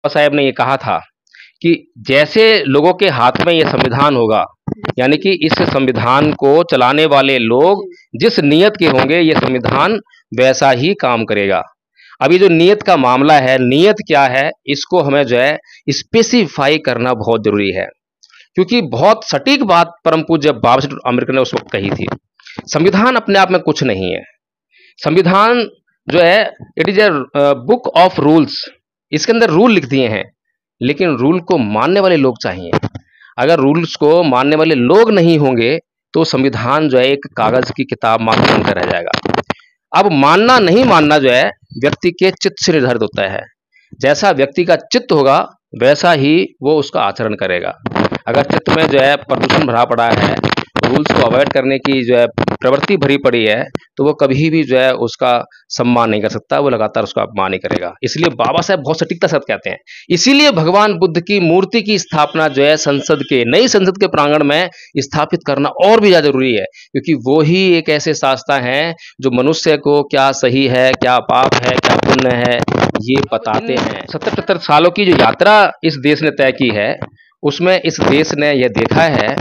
साहब ने ये कहा था कि जैसे लोगों के हाथ में ये संविधान होगा, यानी कि इस संविधान को चलाने वाले लोग जिस नीयत के होंगे, ये संविधान वैसा ही काम करेगा। अभी जो नीयत का मामला है, नीयत क्या है, इसको हमें जो है स्पेसिफाई करना बहुत जरूरी है, क्योंकि बहुत सटीक बात परम पूज्य बाबा साहेब अम्बेडकर ने उस वक्त कही थी। संविधान अपने आप में कुछ नहीं है। संविधान जो है, it is a book of rules. इसके अंदर रूल लिख दिए हैं, लेकिन रूल को मानने वाले लोग चाहिए। अगर रूल्स को मानने वाले लोग नहीं होंगे तो संविधान जो है एक कागज की किताब मात्र बनकर रह जाएगा। अब मानना नहीं मानना जो है व्यक्ति के चित्त से निर्धारित होता है। जैसा व्यक्ति का चित्त होगा वैसा ही वो उसका आचरण करेगा। अगर चित्त में जो है प्रदूषण भरा पड़ा है, रूल्स को अवॉइड करने की जो है प्रवृत्ति भरी पड़ी है, तो वो कभी भी जो है उसका सम्मान नहीं कर सकता, वो लगातार उसका अपमान ही करेगा। इसलिए बाबा साहब बहुत सटीकता से कहते हैं। इसीलिए भगवान बुद्ध की मूर्ति की स्थापना जो है संसद के, नई संसद के प्रांगण में स्थापित करना और भी ज्यादा जरूरी है, क्योंकि वो ही एक ऐसे शास्त्र हैं जो मनुष्य को क्या सही है, क्या पाप है, क्या पुण्य है, ये बताते हैं। 70-75 सालों की जो यात्रा इस देश ने तय की है, उसमें इस देश ने यह देखा है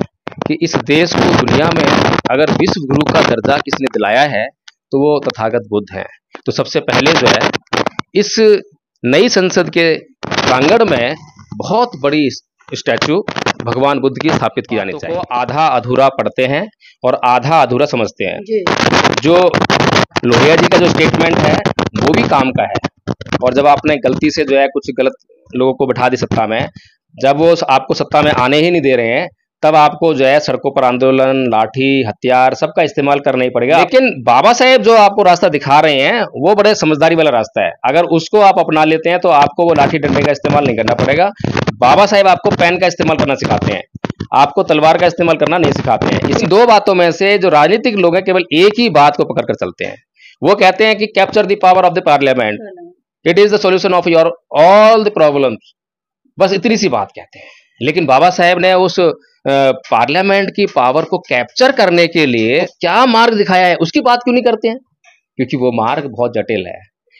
कि इस देश को दुनिया में अगर विश्व गुरु का दर्जा किसने दिलाया है तो वो तथागत बुद्ध हैं। तो सबसे पहले जो है इस नई संसद के प्रांगण में बहुत बड़ी स्टैचू भगवान बुद्ध की स्थापित की जानी चाहिए। आधा अधूरा पढ़ते हैं और आधा अधूरा समझते हैं। जो लोहिया जी का जो स्टेटमेंट है वो भी काम का है, और जब आपने गलती से जो है कुछ गलत लोगों को बिठा दी सत्ता में, जब वो आपको सत्ता में आने ही नहीं दे रहे हैं, तब आपको जो है सड़कों पर आंदोलन, लाठी, हथियार सबका इस्तेमाल करना ही पड़ेगा। लेकिन बाबा साहेब जो आपको रास्ता दिखा रहे हैं वो बड़े समझदारी वाला रास्ता है। अगर उसको आप अपना लेते हैं तो आपको वो लाठी डंडे का इस्तेमाल नहीं करना पड़ेगा। बाबा साहेब आपको पेन का इस्तेमाल करना सिखाते हैं, आपको तलवार का इस्तेमाल करना नहीं सिखाते हैं। इसी दो बातों में से जो राजनीतिक लोग हैं केवल एक ही बात को पकड़ कर चलते हैं। वो कहते हैं कि capture the power of the parliament, it is the solution of your all the problems. बस इतनी सी बात कहते हैं। लेकिन बाबा साहेब ने उस पार्लियामेंट की पावर को कैप्चर करने के लिए क्या मार्ग दिखाया है, उसकी बात क्यों नहीं करते हैं? क्योंकि वो मार्ग बहुत जटिल है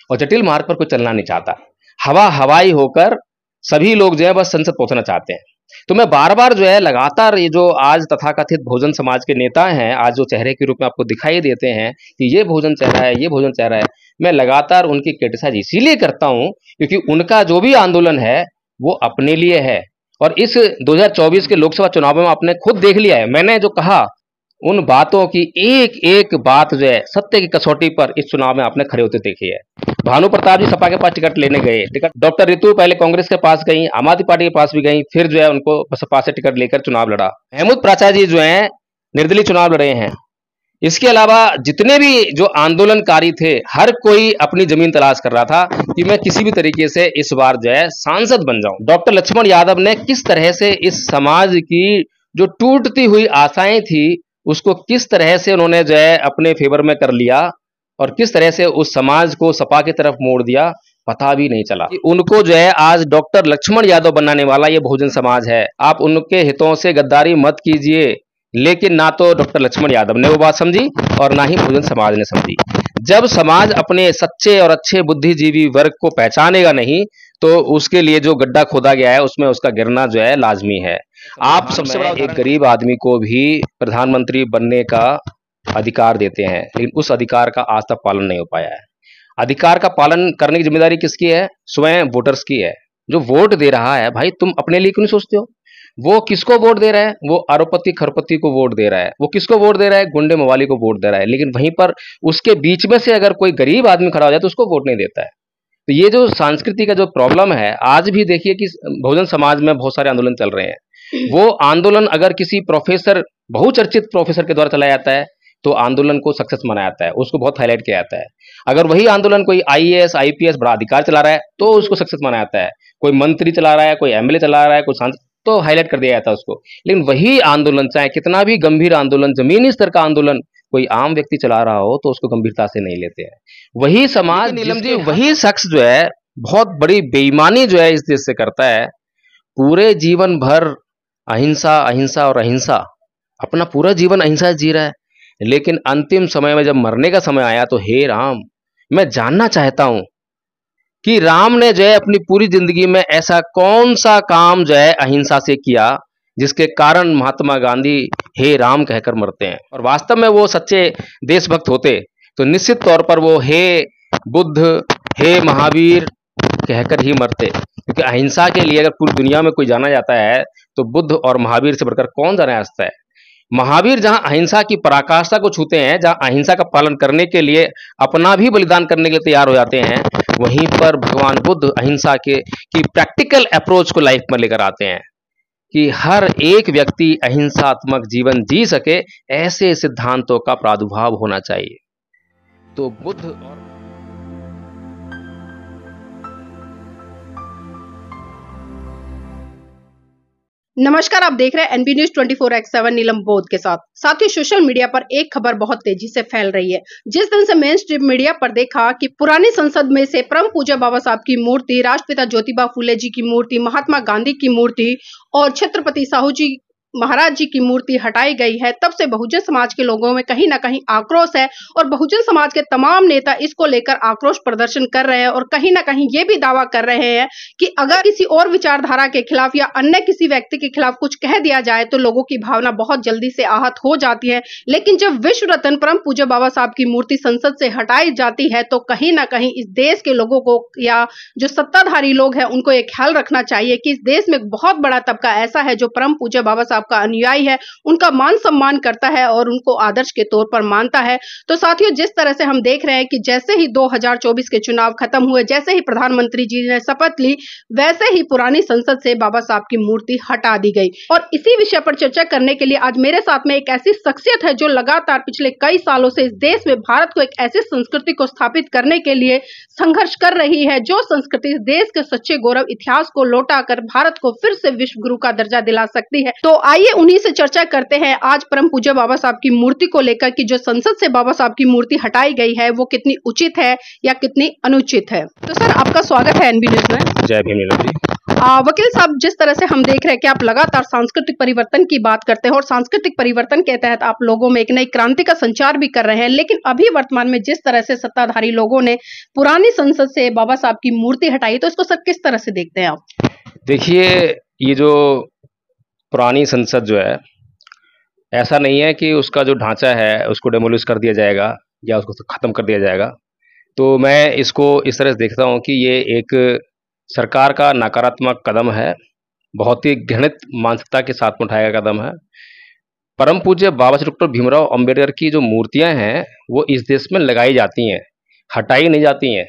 और जटिल मार्ग पर कोई चलना नहीं चाहता। हवाई होकर सभी लोग जो है बस संसद पहुंचना चाहते हैं। तो मैं बार बार जो है लगातार ये जो आज तथाकथित बहुजन समाज के नेता हैं, आज जो चेहरे के रूप में आपको दिखाई देते हैं कि ये बहुजन चेहरा है, ये बहुजन चेहरा है, मैं लगातार उनकी क्रिटिसाइज इसीलिए करता हूं क्योंकि उनका जो भी आंदोलन है वो अपने लिए है। और इस 2024 के लोकसभा चुनाव में आपने खुद देख लिया है, मैंने जो कहा उन बातों की एक एक बात जो है सत्य की कसौटी पर इस चुनाव में आपने खड़े होते देखे है। भानु प्रताप जी सपा के पास टिकट लेने गए, टिकट डॉक्टर रितु पहले कांग्रेस के पास गई, आम आदमी पार्टी के पास भी गई, फिर जो है उनको सपा से टिकट लेकर चुनाव लड़ा। महमूद प्राचार्य जी जो है निर्दलीय चुनाव लड़े हैं। इसके अलावा जितने भी जो आंदोलनकारी थे, हर कोई अपनी जमीन तलाश कर रहा था कि मैं किसी भी तरीके से इस बार जो है सांसद बन जाऊं। डॉक्टर लक्ष्मण यादव ने किस तरह से इस समाज की जो टूटती हुई आशाएं थी उसको किस तरह से उन्होंने जो है अपने फेवर में कर लिया और किस तरह से उस समाज को सपा की तरफ मोड़ दिया, पता भी नहीं चला। उनको जो है आज डॉक्टर लक्ष्मण यादव बनाने वाला ये बहुजन समाज है। आप उनके हितों से गद्दारी मत कीजिए, लेकिन ना तो डॉक्टर लक्ष्मण यादव ने वो बात समझी और ना ही बहुजन समाज ने समझी। जब समाज अपने सच्चे और अच्छे बुद्धिजीवी वर्ग को पहचानेगा नहीं तो उसके लिए जो गड्ढा खोदा गया है उसमें उसका गिरना जो है लाजमी है। आप सबसे बड़ा एक गरीब आदमी को भी प्रधानमंत्री बनने का अधिकार देते हैं, लेकिन उस अधिकार का आज तक पालन नहीं हो पाया है। अधिकार का पालन करने की जिम्मेदारी किसकी है? स्वयं वोटर्स की है। जो वोट दे रहा है, भाई तुम अपने लिए क्यों नहीं सोचते हो? वो किसको वोट दे रहा है? वो अरबपति खरपति को वोट दे रहा है। वो किसको वोट दे रहा है? गुंडे मवाली को वोट दे रहा है। लेकिन वहीं पर उसके बीच में से अगर कोई गरीब आदमी खड़ा हो जाए तो उसको वोट नहीं देता है। तो ये जो संस्कृति का जो प्रॉब्लम है, आज भी देखिए कि बहुजन समाज में बहुत सारे आंदोलन चल रहे हैं। वो आंदोलन अगर किसी प्रोफेसर, बहुचर्चित प्रोफेसर के द्वारा चलाया जाता है तो आंदोलन को सक्सेस माना जाता है, उसको बहुत हाईलाइट किया जाता है। अगर वही आंदोलन कोई आईएएस आईपीएस बड़ा अधिकार चला रहा है तो उसको सक्सेस माना जाता है। कोई मंत्री चला रहा है, कोई एमएलए चला रहा है, कोई सांसद, तो हाईलाइट कर दिया जाता है उसको। लेकिन वही आंदोलन, चाहे कितना भी गंभीर आंदोलन, जमीनी स्तर का आंदोलन कोई आम व्यक्ति चला रहा हो तो उसको गंभीरता से नहीं लेते हैं। वही समाज, नीलम जी, वही शख्स जो है बहुत बड़ी बेईमानी जो है इस देश से करता है। पूरे जीवन भर अहिंसा अहिंसा और अहिंसा, अपना पूरा जीवन अहिंसा जी रहा है, लेकिन अंतिम समय में जब मरने का समय आया तो हे राम, मैं जानना चाहता हूं कि राम ने जो है अपनी पूरी जिंदगी में ऐसा कौन सा काम जो है अहिंसा से किया जिसके कारण महात्मा गांधी हे राम कहकर मरते हैं। और वास्तव में वो सच्चे देशभक्त होते तो निश्चित तौर पर वो हे बुद्ध, हे महावीर कहकर ही मरते, क्योंकि अहिंसा के लिए अगर पूरी दुनिया में कोई जाना जाता है तो बुद्ध और महावीर से बढ़कर कौन जाना जाता है। महावीर जहां अहिंसा की पराकाष्ठा को छूते हैं, जहां अहिंसा का पालन करने के लिए अपना भी बलिदान करने के लिए तैयार हो जाते हैं, वहीं पर भगवान बुद्ध अहिंसा के की प्रैक्टिकल अप्रोच को लाइफ में लेकर आते हैं कि हर एक व्यक्ति अहिंसात्मक जीवन जी सके, ऐसे सिद्धांतों का प्रादुर्भाव होना चाहिए। तो बुद्ध और नमस्कार, आप देख रहे हैं एनबी न्यूज 24x7 नीलम बोध के साथ। साथ ही सोशल मीडिया पर एक खबर बहुत तेजी से फैल रही है। जिस दिन से मेन स्ट्रीम मीडिया पर देखा कि पुरानी संसद में से परम पूज्य बाबा साहब की मूर्ति, राष्ट्रपिता ज्योतिबा फूले जी की मूर्ति, महात्मा गांधी की मूर्ति और छत्रपति साहू जी महाराज जी की मूर्ति हटाई गई है, तब से बहुजन समाज के लोगों में कहीं ना कहीं आक्रोश है और बहुजन समाज के तमाम नेता इसको लेकर आक्रोश प्रदर्शन कर रहे हैं और कहीं ना कहीं ये भी दावा कर रहे हैं कि अगर किसी और विचारधारा के खिलाफ या अन्य किसी व्यक्ति के खिलाफ कुछ कह दिया जाए तो लोगों की भावना बहुत जल्दी से आहत हो जाती है, लेकिन जब विश्व रत्न परम पूज्य बाबा साहब की मूर्ति संसद से हटाई जाती है तो कहीं ना कहीं इस देश के लोगों को या जो सत्ताधारी लोग हैं उनको एक ख्याल रखना चाहिए कि इस देश में बहुत बड़ा तबका ऐसा है जो परम पूज्य बाबा साहब का अनुयायी है, उनका मान सम्मान करता है और उनको आदर्श के तौर पर मानता है। तो साथियों, जिस तरह से हम देख रहे हैं कि जैसे ही 2024 के चुनाव खत्म हुए, जैसे ही प्रधानमंत्री जी ने शपथ ली, वैसे ही पुरानी संसद से बाबा साहब की मूर्ति हटा दी गई। और इसी विषय पर चर्चा करने के लिए आज मेरे साथ में एक ऐसी शख्सियत है जो लगातार पिछले कई सालों से इस देश में भारत को एक ऐसी संस्कृति को स्थापित करने के लिए संघर्ष कर रही है जो संस्कृति देश के सच्चे गौरव इतिहास को लौटाकर भारत को फिर से विश्व गुरु का दर्जा दिला सकती है। तो आइए उन्हीं से चर्चा करते हैं आज परम पूज्य बाबा साहब की मूर्ति को लेकर कि जो संसद से बाबा साहब की मूर्ति हटाई गई है वो कितनी उचित है या कितनी अनुचित है। तो सर, आपका स्वागत है एनबी न्यूज में। जय भीम नीलम जी। वकील साहब, जिस तरह से हम देख रहे हैं कि आप लगातार सांस्कृतिक परिवर्तन की बात करते हैं और सांस्कृतिक परिवर्तन के तहत आप लोगों में एक नई क्रांति का संचार भी कर रहे हैं, लेकिन अभी वर्तमान में जिस तरह से सत्ताधारी लोगों ने पुरानी संसद से बाबा साहब की मूर्ति हटाई, तो इसको सर किस तरह से देखते हैं आप? देखिए, ये जो पुरानी संसद जो है, ऐसा नहीं है कि उसका जो ढांचा है उसको डेमोलिश कर दिया जाएगा या उसको खत्म कर दिया जाएगा। तो मैं इसको इस तरह से देखता हूँ कि ये एक सरकार का नकारात्मक कदम है, बहुत ही घृणित मानसिकता के साथ में उठाया गया कदम है। परम पूज्य बाबा श्री डॉक्टर भीमराव अंबेडकर की जो मूर्तियां हैं वो इस देश में लगाई जाती हैं, हटाई नहीं जाती हैं।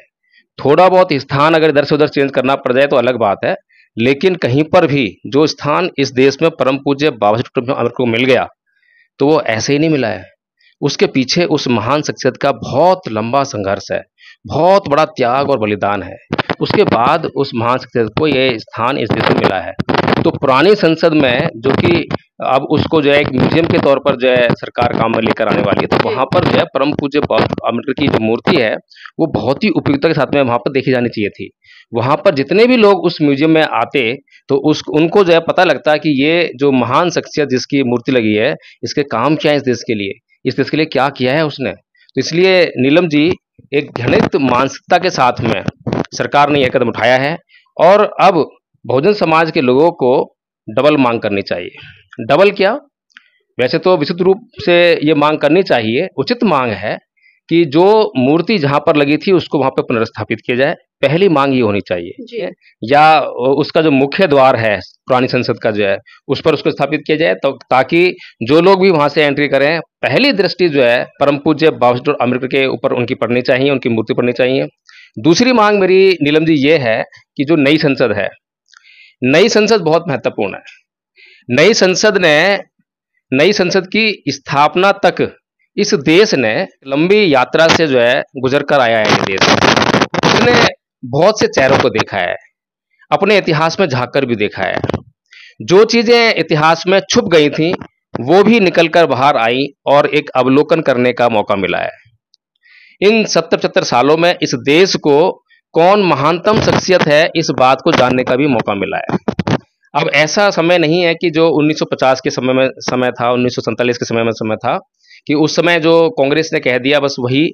थोड़ा बहुत स्थान अगर इधर से उधर चेंज करना पड़ जाए तो अलग बात है, लेकिन कहीं पर भी जो स्थान इस देश में परम पूज्य बाबा श्री डॉक्टर अंबेडकर को मिल गया तो वो ऐसे ही नहीं मिला है। उसके पीछे उस महान शख्सियत का बहुत लंबा संघर्ष है, बहुत बड़ा त्याग और बलिदान है। उसके बाद उस महान शख्सियत को ये स्थान इस देश में मिला है। तो पुरानी संसद में जो कि अब उसको जो है एक म्यूजियम के तौर पर जो है सरकार काम में लेकर आने वाली है, तो वहाँ पर जो है परम पूज्य अम्बेडकर की जो मूर्ति है वो बहुत ही उपयुक्तता के साथ में वहाँ पर देखी जानी चाहिए थी। वहाँ पर जितने भी लोग उस म्यूजियम में आते तो उनको जो है पता लगता कि ये जो महान शख्सियत जिसकी मूर्ति लगी है, इसके काम क्या है, इस देश के लिए क्या किया है उसने। तो इसलिए नीलम जी, एक घृणित मानसिकता के साथ में सरकार ने यह कदम उठाया है और अब बहुजन समाज के लोगों को डबल मांग करनी चाहिए। डबल क्या, वैसे तो विशुद्ध रूप से ये मांग करनी चाहिए, उचित मांग है कि जो मूर्ति जहां पर लगी थी उसको वहां पर पुनर्स्थापित किया जाए। पहली मांग ये होनी चाहिए, या उसका जो मुख्य द्वार है पुरानी संसद का जो है उस पर उसको स्थापित किया जाए, तो ताकि जो लोग भी वहां से एंट्री करें पहली दृष्टि जो है परम पूज्य बाबा साहब अम्बेडकर के ऊपर उनकी पड़नी चाहिए, उनकी मूर्ति पड़नी चाहिए। दूसरी मांग मेरी नीलम जी ये है कि जो नई संसद है, नई संसद बहुत महत्वपूर्ण है। नई संसद की स्थापना तक इस देश ने लंबी यात्रा से जो है गुजर कर आया है। ये देश इसने बहुत से चेहरों को देखा है, अपने इतिहास में झांक कर भी देखा है। जो चीजें इतिहास में छुप गई थी वो भी निकलकर बाहर आई और एक अवलोकन करने का मौका मिला है। इन 70-75 सालों में इस देश को कौन महानतम शख्सियत है इस बात को जानने का भी मौका मिला है। अब ऐसा समय नहीं है कि जो 1950 के समय था, 1947 के समय था कि उस समय जो कांग्रेस ने कह दिया बस वही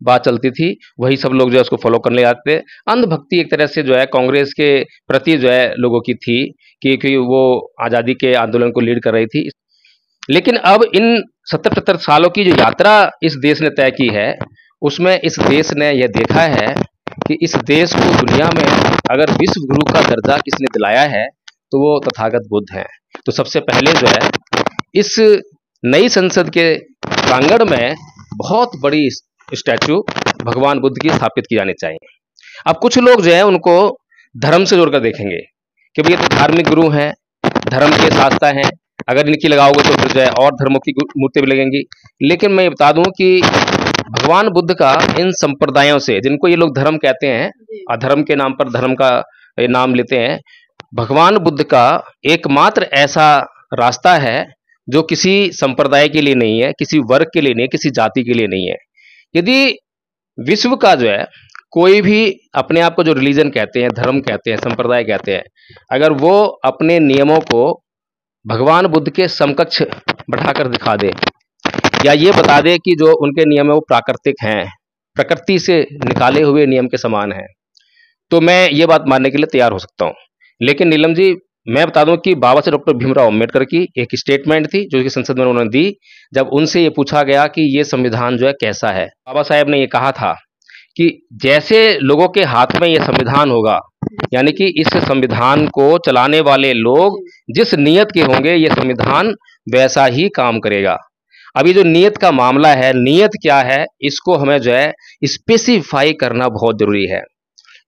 बात चलती थी, वही सब लोग जो है उसको फॉलो करने जाते थे। अंधभक्ति एक तरह से जो है कांग्रेस के प्रति जो है लोगों की थी, कि वो आज़ादी के आंदोलन को लीड कर रही थी। लेकिन अब इन 70-75 सालों की जो यात्रा इस देश ने तय की है, उसमें इस देश ने यह देखा है कि इस देश को दुनिया में अगर विश्व गुरु का दर्जा किसने दिलाया है, तो वो तथागत बुद्ध हैं। तो सबसे पहले जो है इस नई संसद के प्रांगण में बहुत बड़ी स्टैचू भगवान बुद्ध की स्थापित की जानी चाहिए। अब कुछ लोग जो है उनको धर्म से जोड़कर देखेंगे कि भाई ये तो धार्मिक गुरु हैं, धर्म के शास्ता हैं, अगर इनकी लगाओगे तो फिर जो है और धर्मों की मूर्ति भी लगेंगी। लेकिन मैं ये बता दूं कि भगवान बुद्ध का इन संप्रदायों से, जिनको ये लोग धर्म कहते हैं, अधर्म के नाम पर धर्म का नाम लेते हैं, भगवान बुद्ध का एकमात्र ऐसा रास्ता है जो किसी संप्रदाय के लिए नहीं है, किसी वर्ग के लिए नहीं है, किसी जाति के लिए नहीं है। यदि विश्व का जो है कोई भी अपने आप को जो रिलीजन कहते हैं, धर्म कहते हैं, संप्रदाय कहते हैं, अगर वो अपने नियमों को भगवान बुद्ध के समकक्ष बैठाकर दिखा दे, या ये बता दे कि जो उनके नियम है वो प्राकृतिक हैं, प्रकृति से निकाले हुए नियम के समान हैं, तो मैं ये बात मानने के लिए तैयार हो सकता हूँ। लेकिन नीलम जी, मैं बता दूं कि बाबा साहब डॉक्टर भीमराव अम्बेडकर की एक स्टेटमेंट थी जो कि संसद में उन्होंने दी, जब उनसे ये पूछा गया कि ये संविधान जो है कैसा है। बाबा साहब ने ये कहा था कि जैसे लोगों के हाथ में ये संविधान होगा, यानी कि इस संविधान को चलाने वाले लोग जिस नीयत के होंगे, ये संविधान वैसा ही काम करेगा। अब ये जो नीयत का मामला है, नीयत क्या है, इसको हमें जो है स्पेसिफाई करना बहुत जरूरी है,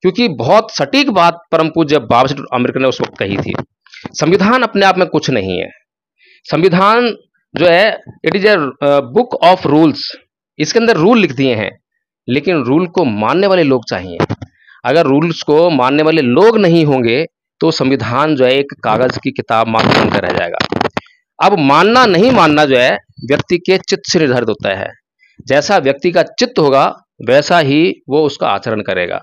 क्योंकि बहुत सटीक बात परम पूज्य बाबा साहब अम्बेडकर ने उस वक्त कही थी। संविधान अपने आप में कुछ नहीं है। संविधान जो है it is a book of rules, इसके अंदर रूल लिख दिए हैं, लेकिन रूल को मानने वाले लोग चाहिए। अगर रूल्स को मानने वाले लोग नहीं होंगे तो संविधान जो है एक कागज की किताब मात्र बनकर रह जाएगा। अब मानना नहीं मानना जो है व्यक्ति के चित्त से निर्धारित होता है। जैसा व्यक्ति का चित्त होगा वैसा ही वो उसका आचरण करेगा।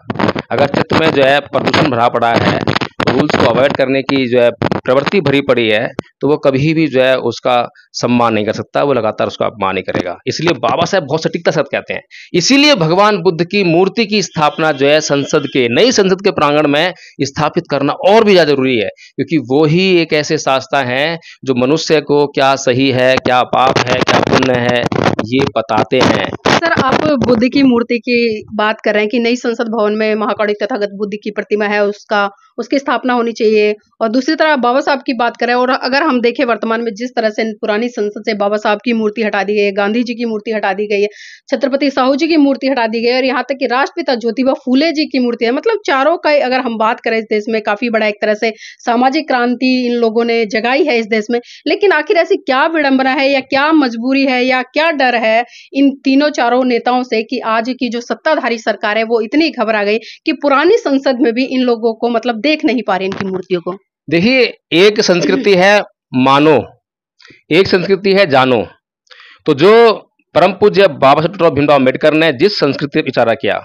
अगर चित्त में जो है प्रदूषण भरा पड़ा है, रूल्स को अवॉइड करने की जो है प्रवृत्ति भरी पड़ी है, तो वो कभी भी जो है उसका सम्मान नहीं कर सकता, वो लगातार उसका अपमान ही करेगा। इसलिए बाबा साहब बहुत सटीकता से कहते हैं। इसीलिए भगवान बुद्ध की मूर्ति की स्थापना जो है संसद के, नई संसद के प्रांगण में स्थापित करना और भी ज्यादा जरूरी है, क्योंकि वो ही एक ऐसे शास्त्र हैं जो मनुष्य को क्या सही है, क्या पाप है, क्या पुण्य है, ये बताते हैं। सर, आप बुद्ध की मूर्ति की बात कर रहे हैं कि नई संसद भवन में महाकारुणिक तथागत बुद्ध की प्रतिमा है, उसकी स्थापना होनी चाहिए, और दूसरी तरफ बाबा साहब की बात करें, और अगर हम देखें वर्तमान में जिस तरह से पुरानी संसद से बाबा साहब की मूर्ति हटा दी गई है, गांधी जी की मूर्ति हटा दी गई है, छत्रपति साहू जी की मूर्ति हटा दी गई है, और यहाँ तक कि राष्ट्रपिता ज्योतिबा फूले जी की मूर्ति है। मतलब चारों का अगर हम बात करें, इस देश में काफी बड़ा एक तरह से सामाजिक क्रांति इन लोगों ने जगाई है इस देश में। लेकिन आखिर ऐसी क्या विडंबना है, या क्या मजबूरी है, या क्या डर है इन तीनों चारों नेताओं से कि आज की जो सत्ताधारी सरकार है वो इतनी घबरा गई कि पुरानी संसद में भी इन लोगों को मतलब देख नहीं पा रही इनकी मूर्तियों को। देखिए, एक संस्कृति है मानो, एक संस्कृति है जानो। तो जो परम पूज्य बाबा साहब डॉक्टर भीमराव अम्बेडकर ने जिस संस्कृति विचारा किया,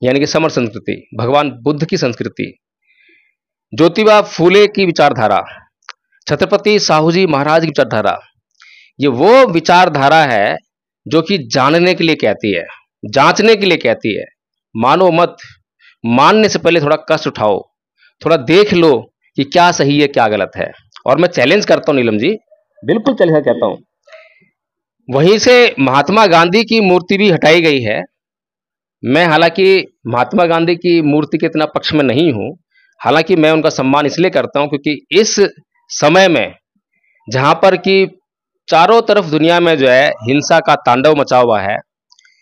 यानी कि समर संस्कृति, भगवान बुद्ध की संस्कृति, ज्योतिबा फूले की विचारधारा, छत्रपति साहू जी महाराज की विचारधारा, ये वो विचारधारा है जो कि जानने के लिए कहती है, जांचने के लिए कहती है। मानो मत, मानने से पहले थोड़ा कष्ट उठाओ, थोड़ा देख लो कि क्या सही है क्या गलत है। और मैं चैलेंज करता हूं नीलम जी, बिल्कुल चैलेंज करता हूं। वहीं से महात्मा गांधी की मूर्ति भी हटाई गई है। मैं हालांकि महात्मा गांधी की मूर्ति के इतना पक्ष में नहीं हूं, हालांकि मैं उनका सम्मान इसलिए करता हूं क्योंकि इस समय में जहां पर कि चारों तरफ दुनिया में जो है हिंसा का तांडव मचा हुआ है,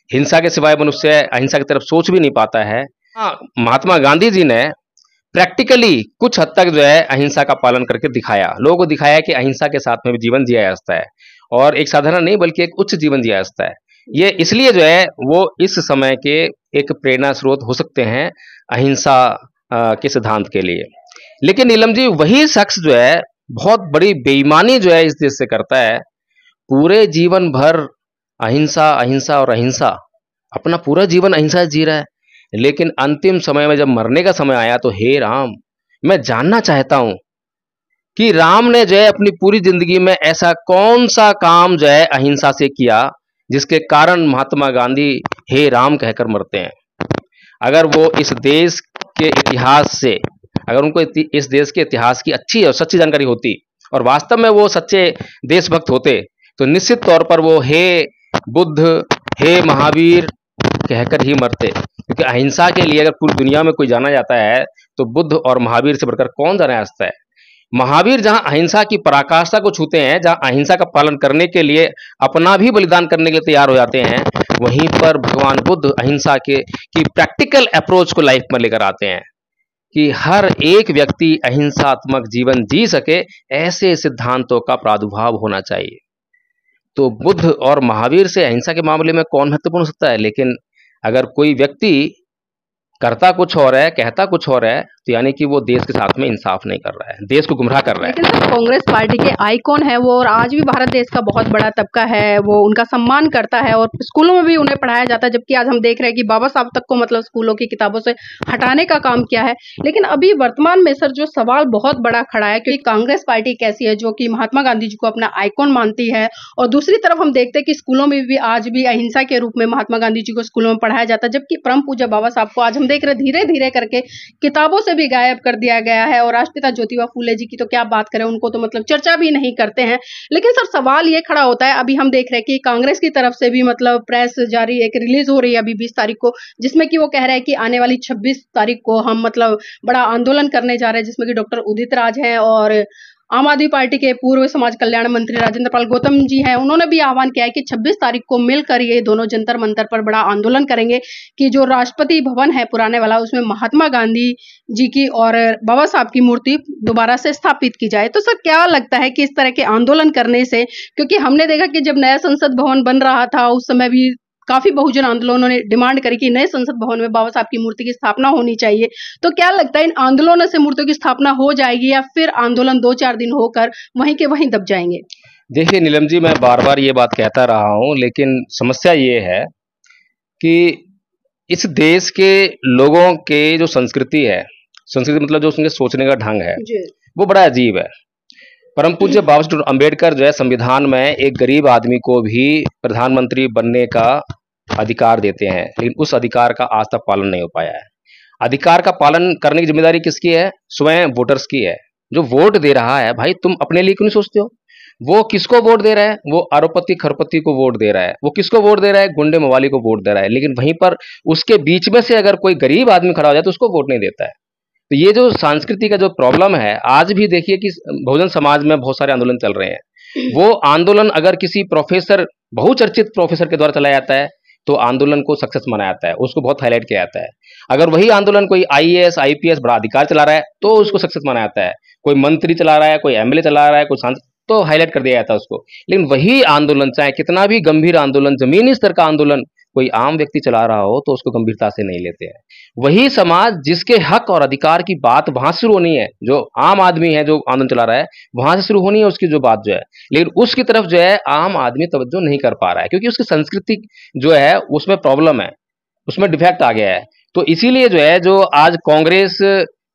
हिंसा के सिवाय मनुष्य अहिंसा की तरफ सोच भी नहीं पाता है, महात्मा गांधी जी ने प्रैक्टिकली कुछ हद तक जो है अहिंसा का पालन करके दिखाया, लोगों को दिखाया कि अहिंसा के साथ में भी जीवन जिया जा सकता है, और एक साधारण नहीं बल्कि एक उच्च जीवन जिया जा सकता है। ये इसलिए जो है वो इस समय के एक प्रेरणा स्रोत हो सकते हैं अहिंसा के सिद्धांत के लिए। लेकिन नीलम जी, वही शख्स जो है बहुत बड़ी बेईमानी जो है इस देश से करता है, पूरे जीवन भर अहिंसा अहिंसा और अहिंसा, अपना पूरा जीवन अहिंसा जी रहा है, लेकिन अंतिम समय में जब मरने का समय आया तो हे राम, मैं जानना चाहता हूं कि राम ने जो है अपनी पूरी जिंदगी में ऐसा कौन सा काम जो है अहिंसा से किया जिसके कारण महात्मा गांधी हे राम कहकर मरते हैं। अगर वो इस देश के इतिहास से, अगर उनको इस देश के इतिहास की अच्छी और सच्ची जानकारी होती और वास्तव में वो सच्चे देशभक्त होते, तो निश्चित तौर पर वो हे बुद्ध, हे महावीर कहकर ही मरते। क्योंकि अहिंसा के लिए अगर पूरी दुनिया में कोई जाना जाता है तो बुद्ध और महावीर से बढ़कर कौन जाना जाता है। महावीर जहां अहिंसा की पराकाष्ठा को छूते हैं, जहां अहिंसा का पालन करने के लिए अपना भी बलिदान करने के लिए तैयार हो जाते हैं, वहीं पर भगवान बुद्ध अहिंसा के की प्रैक्टिकल अप्रोच को लाइफ में लेकर आते हैं कि हर एक व्यक्ति अहिंसात्मक जीवन जी सके, ऐसे सिद्धांतों का प्रादुर्भाव होना चाहिए। तो बुद्ध और महावीर से अहिंसा के मामले में कौन महत्वपूर्ण हो सकता है, लेकिन अगर कोई व्यक्ति करता कुछ और है, कहता कुछ और है, तो यानी कि वो देश के साथ में इंसाफ नहीं कर रहा है, देश को गुमराह कर रहा है। लेकिन सर कांग्रेस पार्टी के आइकॉन है वो, और आज भी भारत देश का बहुत बड़ा तबका है वो उनका सम्मान करता है और स्कूलों में भी उन्हें पढ़ाया जाता है, जबकि आज हम देख रहे हैं कि बाबा साहब तक को मतलब स्कूलों की किताबों से हटाने का काम किया है। लेकिन अभी वर्तमान में सर जो सवाल बहुत बड़ा खड़ा है, क्योंकि कांग्रेस पार्टी कैसी है जो कि महात्मा गांधी जी को अपना आइकॉन मानती है, और दूसरी तरफ हम देखते हैं कि स्कूलों में भी आज भी अहिंसा के रूप में महात्मा गांधी जी को स्कूलों में पढ़ाया जाता है, जबकि परम पूज्य बाबा साहब को आज हम देख रहे हैं धीरे धीरे करके किताबों से भी गायब कर दिया गया है। और राष्ट्रपिता ज्योतिबा फूले जी की तो क्या बात करें, उनको तो मतलब चर्चा भी नहीं करते हैं। लेकिन सर सवाल ये खड़ा होता है, अभी हम देख रहे हैं कि कांग्रेस की तरफ से भी मतलब प्रेस जारी एक रिलीज हो रही है अभी 20 तारीख को, जिसमें कि वो कह रहे हैं कि आने वाली 26 तारीख को हम मतलब बड़ा आंदोलन करने जा रहे हैं, जिसमें कि डॉक्टर उदित राज हैं और आम आदमी पार्टी के पूर्व समाज कल्याण मंत्री राजेंद्र पाल गौतम जी हैं। उन्होंने भी आह्वान किया है कि 26 तारीख को मिलकर ये दोनों जंतर मंतर पर बड़ा आंदोलन करेंगे कि जो राष्ट्रपति भवन है पुराने वाला, उसमें महात्मा गांधी जी की और बाबा साहब की मूर्ति दोबारा से स्थापित की जाए। तो सर क्या लगता है कि इस तरह के आंदोलन करने से, क्योंकि हमने देखा कि जब नया संसद भवन बन रहा था उस समय भी काफी बहुजन आंदोलनों ने डिमांड करी कि नए संसद भवन में बाबा साहब की मूर्ति की स्थापना होनी चाहिए। तो क्या लगता है इन आंदोलनों से मूर्तियों की स्थापना हो जाएगी या फिर आंदोलन 2-4 दिन होकर वहीं के वहीं दब जाएंगे? देखिए नीलम जी, मैं बार बार ये बात कहता रहा हूं, लेकिन समस्या ये है कि इस देश के लोगों के जो संस्कृति है, संस्कृति मतलब जो उनके सोचने का ढंग है, वो बड़ा अजीब है। परम पूज्य बाबा साहब अम्बेडकर जो है संविधान में एक गरीब आदमी को भी प्रधानमंत्री बनने का अधिकार देते हैं, लेकिन उस अधिकार का आज तक पालन नहीं हो पाया है। अधिकार का पालन करने की जिम्मेदारी किसकी है? स्वयं वोटर्स की है। जो वोट दे रहा है, भाई तुम अपने लिए क्यों नहीं सोचते हो? वो किसको वोट दे रहा है? वो अरबपति खरबपति को वोट दे रहा है। वो किसको वोट दे रहा है? गुंडे मवाली को वोट दे रहा है। लेकिन वहीं पर उसके बीच में से अगर कोई गरीब आदमी खड़ा हो जाए तो उसको वोट नहीं देता है। तो ये जो संस्कृति का जो प्रॉब्लम है, आज भी देखिए कि बहुजन समाज में बहुत सारे आंदोलन चल रहे हैं। वो आंदोलन अगर किसी प्रोफेसर, बहुचर्चित प्रोफेसर के द्वारा चलाया जाता है तो आंदोलन को सक्सेस माना जाता है, उसको बहुत हाईलाइट किया जाता है। अगर वही आंदोलन कोई आईएएस आईपीएस बड़ा अधिकार चला रहा है तो उसको सक्सेस माना जाता है। कोई मंत्री चला रहा है, कोई एमएलए चला रहा है, कोई सांसद, तो हाईलाइट कर दिया जाता है उसको। लेकिन वही आंदोलन, चाहे कितना भी गंभीर आंदोलन, जमीनी स्तर का आंदोलन कोई आम व्यक्ति चला रहा हो तो उसको गंभीरता से नहीं लेते हैं। वही समाज जिसके हक और अधिकार की बात वहां शुरू होनी है, जो आम आदमी है जो आंदोलन चला रहा है, वहां से शुरू होनी है उसकी जो बात जो है, लेकिन उसकी तरफ जो है आम आदमी तवज्जो नहीं कर पा रहा है, क्योंकि उसकी संस्कृति जो है उसमें प्रॉब्लम है, उसमें डिफेक्ट आ गया है। तो इसीलिए जो है, जो आज कांग्रेस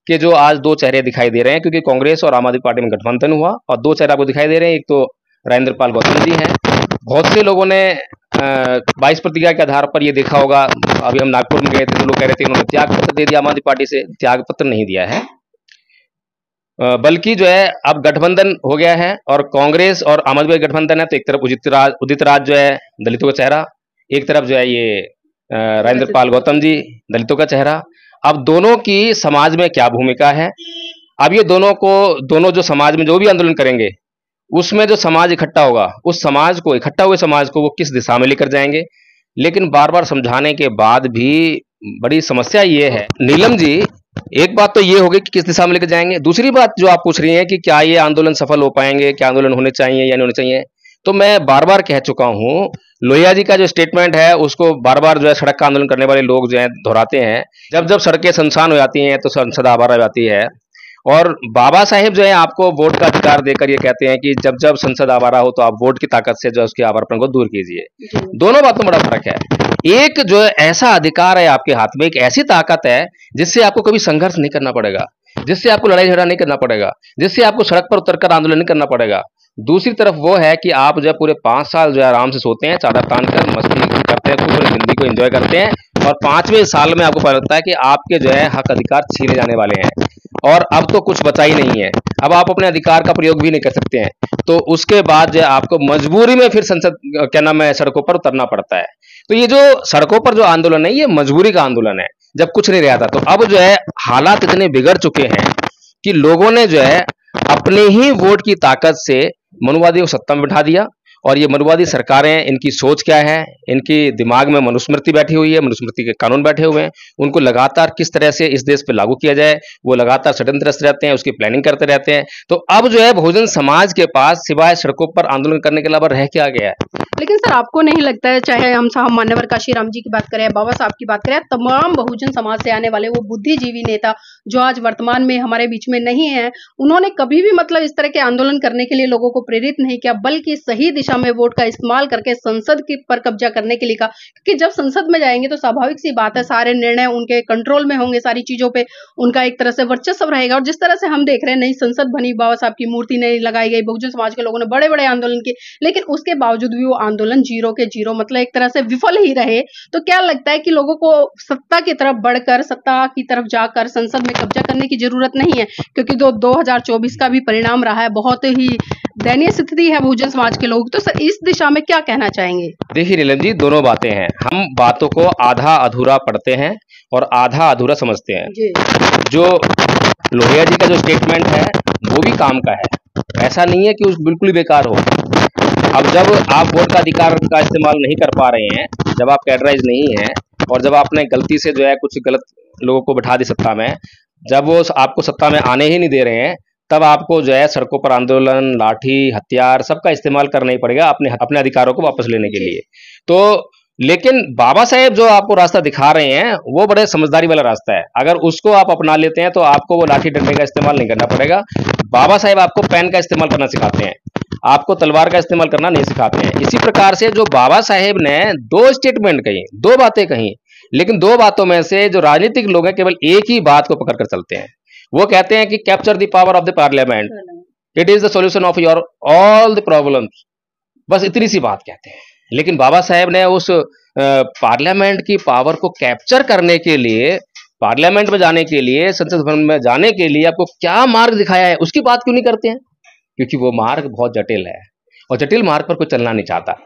के जो आज दो चेहरे दिखाई दे रहे हैं, क्योंकि कांग्रेस और आम आदमी पार्टी में गठबंधन हुआ और दो चेहरे आपको दिखाई दे रहे हैं। एक तो राजेंद्र पाल गौतम जी हैं। बहुत से लोगों ने 22 प्रतिज्ञा के आधार पर ये देखा होगा, अभी हम नागपुर में गए थे तो लोग कह रहे थे उन्होंने त्याग पत्र दे दिया आम आदमी पार्टी से। त्याग पत्र नहीं दिया है, बल्कि जो है अब गठबंधन हो गया है और कांग्रेस और आम आदमी गठबंधन है। तो एक तरफ उदित राज जो है दलितों का चेहरा, एक तरफ जो है ये राजेंद्र पाल गौतम जी दलितों का चेहरा। अब दोनों की समाज में क्या भूमिका है? अब ये दोनों जो समाज में जो भी आंदोलन करेंगे उसमें जो समाज इकट्ठा होगा, उस समाज को, इकट्ठा हुए समाज को वो किस दिशा में लेकर जाएंगे। लेकिन बार बार समझाने के बाद भी बड़ी समस्या ये है नीलम जी, एक बात तो ये होगी कि किस दिशा में लेकर जाएंगे। दूसरी बात जो आप पूछ रही हैं कि क्या ये आंदोलन सफल हो पाएंगे, क्या आंदोलन होने चाहिए या नहीं होने चाहिए, तो मैं बार बार कह चुका हूं, लोहिया जी का जो स्टेटमेंट है उसको बार बार जो है सड़क का आंदोलन करने वाले लोग जो है दोहराते हैं। जब जब सड़कें सुनसान हो जाती हैं तो संसद आवारा हो जाती है। और बाबा साहेब जो है आपको वोट का अधिकार देकर ये कहते हैं कि जब जब संसद आवारा हो तो आप वोट की ताकत से जो है उसके आवारापन को दूर कीजिए। दोनों बातों में बड़ा फर्क है। एक जो है ऐसा अधिकार है आपके हाथ में, एक ऐसी ताकत है जिससे आपको कभी संघर्ष नहीं करना पड़ेगा, जिससे आपको लड़ाई झगड़ा नहीं करना पड़ेगा, जिससे आपको सड़क पर उतरकर आंदोलन नहीं करना पड़ेगा। दूसरी तरफ वो है कि आप जो है पूरे 5 साल जो है आराम से सोते हैं, चादर तान कर मस्ती करते हैं, पूरी जिंदगी को एंजॉय करते हैं, और 5वें साल में आपको पता लगता है कि आपके जो है हक अधिकार छीने जाने वाले हैं और अब तो कुछ बचा ही नहीं है, अब आप अपने अधिकार का प्रयोग भी नहीं कर सकते हैं। तो उसके बाद जो है आपको मजबूरी में फिर संसद क्या नाम है सड़कों पर उतरना पड़ता है। तो ये जो सड़कों पर जो आंदोलन है ये मजबूरी का आंदोलन है, जब कुछ नहीं रहा था। तो अब जो है हालात इतने बिगड़ चुके हैं कि लोगों ने जो है अपने ही वोट की ताकत से मनुवादियों को सत्ता में बिठा दिया। और ये मनुवादी सरकारें, इनकी सोच क्या है, इनके दिमाग में मनुस्मृति बैठी हुई है, मनुस्मृति के कानून बैठे हुए हैं, उनको लगातार किस तरह से इस देश पे लागू किया जाए वो लगातार षड्यंत्रस्त रहते हैं, उसकी प्लानिंग करते रहते हैं। तो अब जो है बहुजन समाज के पास सिवाय सड़कों पर आंदोलन करने के अलावा रह क्या गया है। लेकिन सर आपको नहीं लगता है, चाहे हम साहब मान्यवर काशीराम जी की बात करें, बाबा साहब की बात करें, तमाम बहुजन समाज से आने वाले वो बुद्धिजीवी नेता जो आज वर्तमान में हमारे बीच में नहीं है, उन्होंने कभी भी मतलब इस तरह के आंदोलन करने के लिए लोगों को प्रेरित नहीं किया, बल्कि सही दिशा में वोट का इस्तेमाल करके संसद की पर कब्जा करने के लिए कहा। क्योंकि जब संसद में जाएंगे तो स्वाभाविक सी बात है, सारे निर्णय उनके कंट्रोल में होंगे, सारी चीजों पे उनका एक तरह से वर्चस्व रहेगा। और जिस तरह से हम देख रहे हैं नई संसद बनी, बाबा साहब की मूर्ति नहीं लगाई गई, बहुजन समाज के लोगों ने बड़े बड़े आंदोलन किए, लेकिन उसके बावजूद भी वो आंदोलन जीरो के जीरो, मतलब एक तरह से विफल ही रहे। तो क्या लगता है कि लोगों को सत्ता की तरफ बढ़कर, सत्ता की तरफ जाकर संसद में कब्जा करने की जरूरत नहीं है? क्योंकि 2024 का भी परिणाम रहा है, बहुत ही दयनीय स्थिति है बहुजन समाज के लोग। तो सर इस दिशा में क्या कहना चाहेंगे? देखिए नीलम जी, दोनों बातें हैं। हम बातों को आधा अधूरा पढ़ते हैं और आधा अधूरा समझते हैं जी। जो लोहिया जी का जो स्टेटमेंट है वो भी काम का है, ऐसा नहीं है कि उस बिल्कुल ही बेकार हो। अब जब आप वोट का अधिकार का इस्तेमाल नहीं कर पा रहे हैं, जब आप कैडराइज नहीं हैं और जब आपने गलती से जो है कुछ गलत लोगों को बिठा दी सत्ता में, जब वो आपको सत्ता में आने ही नहीं दे रहे हैं, तब आपको जो है सड़कों पर आंदोलन, लाठी, हथियार सबका इस्तेमाल करना ही पड़ेगा अपने अधिकारों को वापस लेने के लिए। तो लेकिन बाबा साहेब जो आपको रास्ता दिखा रहे हैं वो बड़े समझदारी वाला रास्ता है। अगर उसको आप अपना लेते हैं तो आपको वो लाठी डंडे का इस्तेमाल नहीं करना पड़ेगा। बाबा साहेब आपको पेन का इस्तेमाल करना सिखाते हैं, आपको तलवार का इस्तेमाल करना नहीं सिखाते हैं। इसी प्रकार से जो बाबा साहेब ने 2 स्टेटमेंट कही, 2 बातें कही, लेकिन 2 बातों में से जो राजनीतिक लोग हैं केवल एक ही बात को पकड़ कर चलते हैं। वो कहते हैं कि capture the power of the parliament, it is the solution of your all the problems, बस इतनी सी बात कहते हैं। लेकिन बाबा साहेब ने उस पार्लियामेंट की पावर को कैप्चर करने के लिए, पार्लियामेंट में जाने के लिए, संसद भवन में जाने के लिए आपको क्या मार्ग दिखाया है, उसकी बात क्यों नहीं करते हैं? क्योंकि वो मार्ग बहुत जटिल है और जटिल मार्ग पर कोई चलना नहीं चाहता।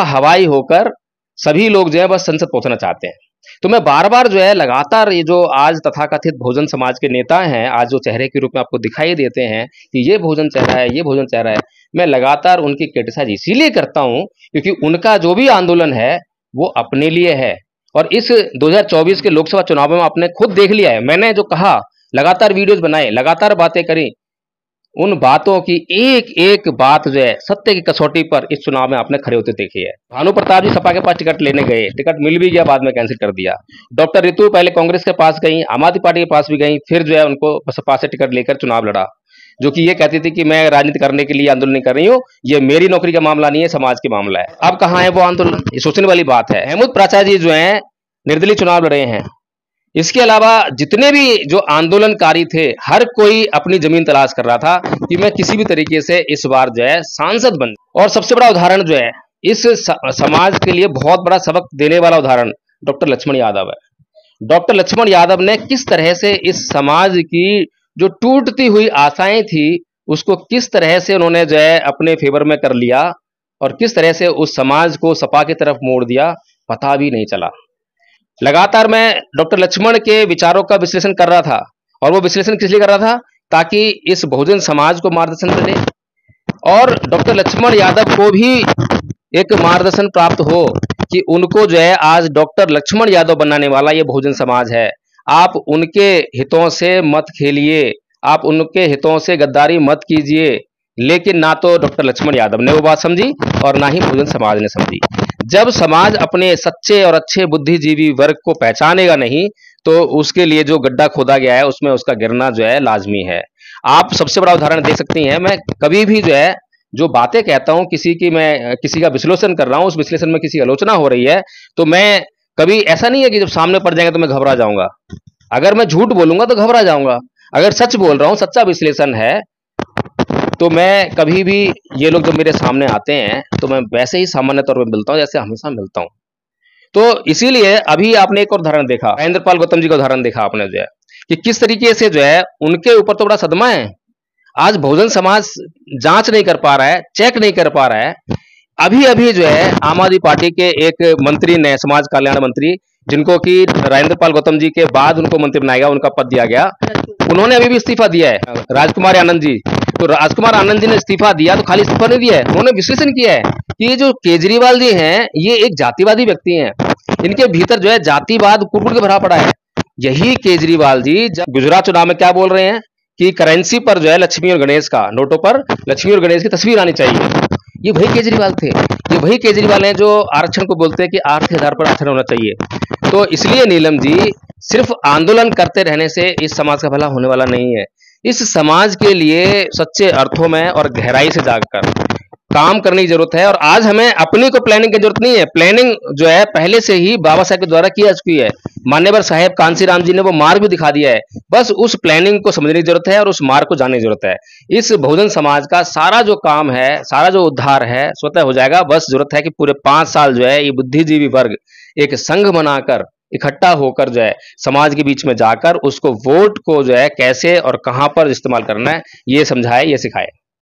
हवाई होकर सभी लोग जो है बस संसद पहुंचना चाहते हैं। तो मैं बार बार जो है लगातार ये जो आज तथाकथित बहुजन समाज के नेता हैं, आज जो चेहरे के रूप में आपको दिखाई देते हैं कि ये बहुजन चेहरा है, ये बहुजन चेहरा है, मैं लगातार उनकी क्रिटिसाइज इसीलिए करता हूं क्योंकि उनका जो भी आंदोलन है वो अपने लिए है। और इस 2024 के लोकसभा चुनाव में आपने खुद देख लिया है, मैंने जो कहा, लगातार वीडियोज बनाए, लगातार बातें करी, उन बातों की एक एक बात जो है सत्य की कसौटी पर इस चुनाव में आपने खड़े होते देखे है। भानु प्रताप जी सपा के पास टिकट लेने गए, टिकट मिल भी गया, बाद में कैंसिल कर दिया। डॉक्टर रितु पहले कांग्रेस के पास गई, आम आदमी पार्टी के पास भी गई, फिर जो है उनको सपा से टिकट लेकर चुनाव लड़ा, जो कि ये कहती थी कि मैं राजनीति करने के लिए आंदोलन नहीं कर रही हूँ, ये मेरी नौकरी का मामला नहीं है, समाज के मामला है। अब कहाँ है वो आंदोलन? ये सोचने वाली बात है। अहमद प्राचार्य जी जो है निर्दलीय चुनाव लड़े हैं। इसके अलावा जितने भी जो आंदोलनकारी थे, हर कोई अपनी जमीन तलाश कर रहा था कि मैं किसी भी तरीके से इस बार जो है सांसद बन। और सबसे बड़ा उदाहरण जो है इस समाज के लिए बहुत बड़ा सबक देने वाला उदाहरण डॉक्टर लक्ष्मण यादव है। डॉक्टर लक्ष्मण यादव ने किस तरह से इस समाज की जो टूटती हुई आशाएं थी उसको किस तरह से उन्होंने जो है अपने फेवर में कर लिया और किस तरह से उस समाज को सपा की तरफ मोड़ दिया, पता भी नहीं चला। लगातार मैं डॉक्टर लक्ष्मण के विचारों का विश्लेषण कर रहा था, और वो विश्लेषण किस लिए कर रहा था? ताकि इस बहुजन समाज को मार्गदर्शन मिले और डॉक्टर लक्ष्मण यादव को भी एक मार्गदर्शन प्राप्त हो कि उनको जो है आज डॉक्टर लक्ष्मण यादव बनाने वाला ये बहुजन समाज है। आप उनके हितों से मत खेलिए, आप उनके हितों से गद्दारी मत कीजिए। लेकिन ना तो डॉक्टर लक्ष्मण यादव ने वो बात समझी और ना ही बहुजन समाज ने समझी। जब समाज अपने सच्चे और अच्छे बुद्धिजीवी वर्ग को पहचानेगा नहीं तो उसके लिए जो गड्ढा खोदा गया है उसमें उसका गिरना जो है लाजमी है। आप सबसे बड़ा उदाहरण देख सकती हैं, मैं कभी भी जो है जो बातें कहता हूं, मैं किसी का विश्लेषण कर रहा हूं, उस विश्लेषण में किसी आलोचना हो रही है तो मैं कभी ऐसा नहीं है कि जब सामने पड़ जाएगा तो मैं घबरा जाऊंगा। अगर मैं झूठ बोलूंगा तो घबरा जाऊंगा, अगर सच बोल रहा हूं, सच्चा विश्लेषण है तो मैं कभी भी ये लोग जब मेरे सामने आते हैं तो मैं वैसे ही सामान्य तौर पे मिलता हूँ जैसे हमेशा मिलता हूँ। तो इसीलिए अभी आपने एक और उदाहरण देखा, महेंद्र पाल गौतम जी का उदाहरण देखा आपने जो है कि किस तरीके से जो है उनके ऊपर तो बड़ा सदमा है। आज बहुजन समाज जांच नहीं कर पा रहा है, चेक नहीं कर पा रहा है। अभी अभी जो है आम आदमी पार्टी के एक मंत्री ने, समाज कल्याण मंत्री, जिनको कि राजेंद्र पाल गौतम जी के बाद उनको मंत्री बनाया गया, उनका पद दिया गया, उन्होंने अभी भी इस्तीफा दिया है, राजकुमार आनंद जी। तो राजकुमार आनंद जी ने इस्तीफा दिया तो खाली इस्तीफा नहीं दिया है, उन्होंने विश्लेषण किया है कि ये जो केजरीवाल जी हैं ये एक जातिवादी व्यक्ति हैं, इनके भीतर जो है जातिवाद कुट के भरा पड़ा है। यही केजरीवाल जी जब गुजरात चुनाव में क्या बोल रहे हैं कि करेंसी पर जो है लक्ष्मी और गणेश का, नोटों पर लक्ष्मी और गणेश की तस्वीर आनी चाहिए, ये वही केजरीवाल थे। ये वही केजरीवाल हैं जो आरक्षण को बोलते हैं कि आर्थिक आधार पर आरक्षण होना चाहिए। तो इसलिए नीलम जी, सिर्फ आंदोलन करते रहने से इस समाज का भला होने वाला नहीं है। इस समाज के लिए सच्चे अर्थों में और गहराई से जाकर काम करने की जरूरत है। और आज हमें अपनी को प्लानिंग की जरूरत नहीं है, प्लानिंग जो है पहले से ही बाबा साहब के द्वारा की जा चुकी है। मान्यवर साहेब कांसीराम जी ने वो मार्ग भी दिखा दिया है, बस उस प्लानिंग को समझने की जरूरत है और उस मार्ग को जानने की जरूरत है। इस बहुजन समाज का सारा जो काम है, सारा जो उद्धार है स्वतः हो जाएगा। बस जरूरत है कि पूरे 5 साल जो है ये बुद्धिजीवी वर्ग एक संघ बनाकर इकट्ठा होकर जो है समाज के बीच में जाकर उसको वोट को जो है कैसे और कहां पर इस्तेमाल करना है ये समझाए, ये सिखाए।